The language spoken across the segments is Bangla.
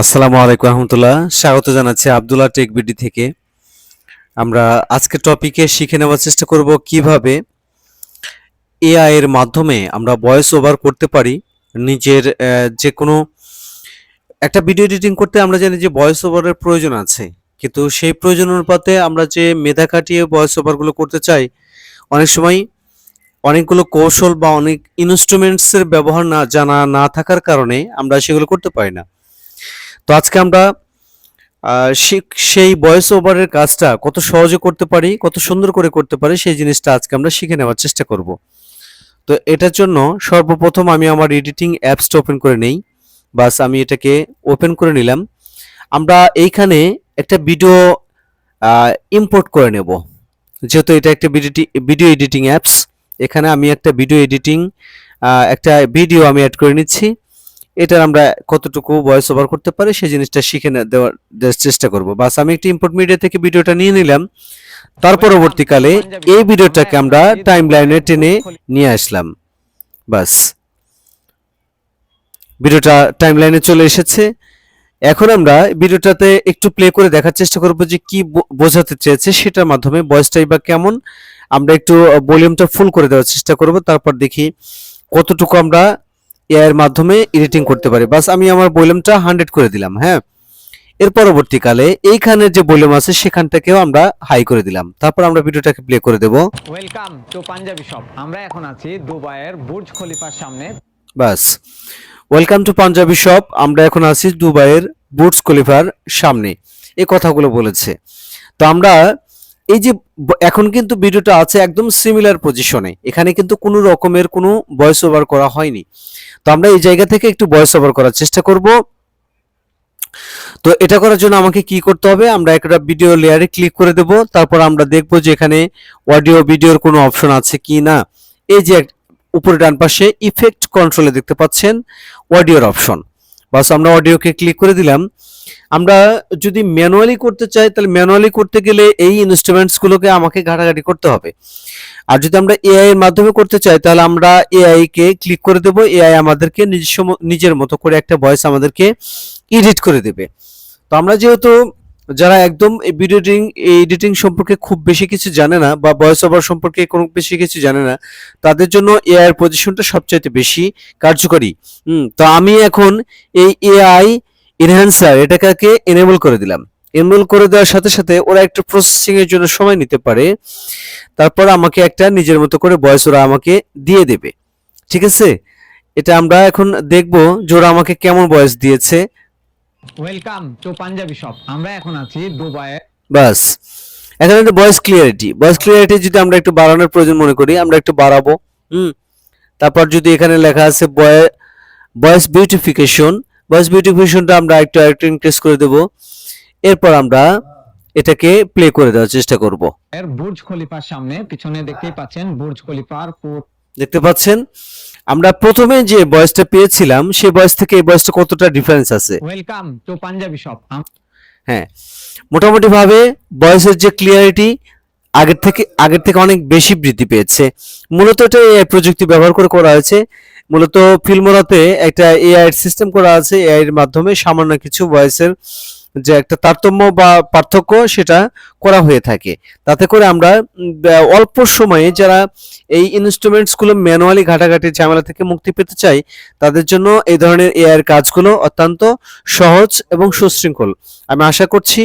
আসসালামু আলাইকুম রহমতুল্লাহ, স্বাগত জানাচ্ছি আব্দুল্লাহ টেক বিডি থেকে। আমরা আজকে টপিকে শিখে নেওয়ার চেষ্টা করব কিভাবে এআই এর মাধ্যমে আমরা ভয়েস ওভার করতে পারি। নিজের যে কোনো একটা ভিডিও এডিটিং করতে আমরা জানি যে ভয়েস ওভারের প্রয়োজন আছে, কিন্তু সেই প্রয়োজন অনুপাতে আমরা যে মেধা খাটিয়ে ভয়েস ওভারগুলো করতে চাই, অনেক সময় অনেকগুলো কৌশল বা অনেক ইনস্ট্রুমেন্টসের ব্যবহার না জানা না থাকার কারণে আমরা সেগুলো করতে পারি না। তো আজকে আমরা সেই ভয়েস ওভারের কাজটা কত সহজে করতে পারি, কত সুন্দর করে করতে পারি, সেই জিনিসটা আজকে আমরা শিখে নেওয়ার চেষ্টা করব। তো এটার জন্য সর্বপ্রথম আমি আমার এডিটিং অ্যাপসটা ওপেন করে নেই। বাস আমি এটাকে ওপেন করে নিলাম। আমরা এইখানে একটা ভিডিও ইম্পোর্ট করে নেব, যেহেতু এটা একটা ভিডিও এডিটিং অ্যাপস। এখানে আমি একটা একটা ভিডিও আমি অ্যাড করে নিচ্ছি। এটার আমরা কতটুকু ভয়েস ওভার করতে পারি সেই জিনিসটা শিখে দেওয়ার চেষ্টা করব। বাস আমি একটা ইম্পোর্ট মিডিয়া থেকে ভিডিওটা নিয়ে নিলাম। তার পরবর্তীকালে এই ভিডিওটাকে আমরা টাইম লাইনে টেনে নিয়ে আসলাম। বাস ভিডিওটা টাইম লাইনে চলে এসেছে। এখন আমরা ভিডিওটাতে একটু প্লে করে দেখার চেষ্টা করব যে কি বোঝাতে চেয়েছে, সেটার মাধ্যমে ভয়েসটাই বা কেমন। আমরা একটু ভলিউমটা ফুল করে দেওয়ার চেষ্টা করব, তারপর দেখি কতটুকু আমরা এআই এর মাধ্যমে এডিটিং করতে পারি। বাস আমি আমার ভলিউমটা 100 করে দিলাম। হ্যাঁ, এর পরবর্তীকালে এইখানে যে ভলিউম আছে সেখানটাকেও আমরা হাই করে দিলাম। তারপর আমরা ভিডিওটাকে প্লে করে দেব। Welcome to Punjabi shop. আমরা এখন আছি দুবাইয়ের বুর্জ খলিফার সামনে। বাস ওয়েলকাম টু পাঞ্জাবি শপ, আমরা এখন আছি দুবাইয়ের বুর্জ খলিফার সামনে, এই কথাগুলো বলেছে। তো আমরা এই যে এখন কিন্তু ভিডিওটা আছে একদম সিমিলার পজিশনে, এখানে কিন্তু কোনো রকমের কোনো ভয়েস ওভার করা হয়নি। তো আমরা এই জায়গা থেকে একটু ভয়েস ওভার করার চেষ্টা করব। তো এটা করার জন্য আমাকে কি করতে হবে, আমরা একটা ভিডিও লেয়ারে ক্লিক করে দেব। তারপর আমরা দেখব যে এখানে অডিও ভিডিওর কোনো অপশন আছে কি না। এই যে উপরে ডান পাশে ইফেক্ট কন্ট্রোলে দেখতে পাচ্ছেন অডিওর অপশন। বাস আমরা অডিওকে ক্লিক করে দিলাম। আমরা যদি ম্যানুয়ালি করতে চাই তাহলে ম্যানুয়ালি করতে গেলে এই ইনস্ট্রুমেন্টসগুলোকে আমাকে ঘাটাঘাটি করতে হবে। আর যদি আমরা এআই এর মাধ্যমে করতে চাই তাহলে আমরা এআই কে ক্লিক করে দেব। এআই আমাদেরকে নিজের মতো করে একটা ভয়েস আমাদেরকে এডিট করে দেবে। তো আমরা যেহেতু যারা একদম এডিটিং সম্পর্কে খুব বেশি কিছু জানে না বা ভয়েস ওভার সম্পর্কে কোনো বেশি কিছু জানে না, তাদের জন্য এআই এর পজিশনটা সবচাইতে বেশি কার্যকরী। তো আমি এখন এই এআই এনহ্যান্সার এটাকে এনেবল করে দিলাম। এনেবল করে দেওয়ার সাথে সাথে ওরা একটু প্রসেসিং এর জন্য সময় নিতে পারে, তারপর আমাকে একটা নিজের মতো করে ভয়েস ওরা আমাকে দিয়ে দেবে। ঠিক আছে, এটা আমরা এখন দেখব যে ওরা আমাকে কেমন ভয়েস দিয়েছে। Welcome to Punjabi shop. আমরা এখন আছি দুবাইয়ে। বাস এখানে ভয়েস ক্লিয়ারিটি যদি আমরা একটু বাড়ানোর প্রয়োজন মনে করি আমরা একটু বাড়াবো। তারপর যদি এখানে লেখা আছে ভয়েস বিউটিফিকেশনটা আমরা একটু ইনক্রিজ করে দেব। এরপর আমরা এটাকে প্লে করে দেওয়ার চেষ্টা করব। এর বুর্জ খলিফার সামনে পিছনে দেখতেই পাচ্ছেন বুর্জ খলিফার দেখতে পাচ্ছেন আমরা প্রথমে যে ভয়েসটা পেয়েছিলাম সেই ভয়েস থেকে এই ভয়েসটা কতটা ডিফারেন্স আছে। Welcome to Punjabi shop. হ্যাঁ, মোটামুটি ভাবে ভয়েসের যে ক্লিয়ারিটি আগের থেকে অনেক বেশি বৃদ্ধি পেয়েছে। মূলত এটা এআই প্রযুক্তি ব্যবহার করে করা হয়েছে। মূলত ফিল্মোরাতে একটা এআই সিস্টেম করা আছে, এআই এর মাধ্যমে সামান্য কিছু ভয়েসের যে একটা তারতম্য বা পার্থক্য সেটা করা হয়ে থাকে। তাতে করে আমরা অল্প সময়ে যারা এই ইনস্ট্রুমেন্টসগুলো ম্যানুয়ালি ঘাটাঘাটির ঝামেলা থেকে মুক্তি পেতে চাই তাদের জন্য এই ধরনের এআই এর কাজগুলো অত্যন্ত সহজ এবং সুশৃঙ্খল। আমি আশা করছি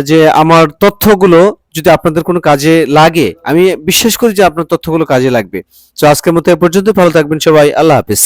যে আমার তথ্যগুলো যদি আপনাদের কোনো কাজে লাগে, আমি বিশ্বাস করি যে আপনার তথ্যগুলো কাজে লাগবে। তো আজকের মতো এ পর্যন্ত, ভালো থাকবেন সবাই, আল্লাহ হাফেজ।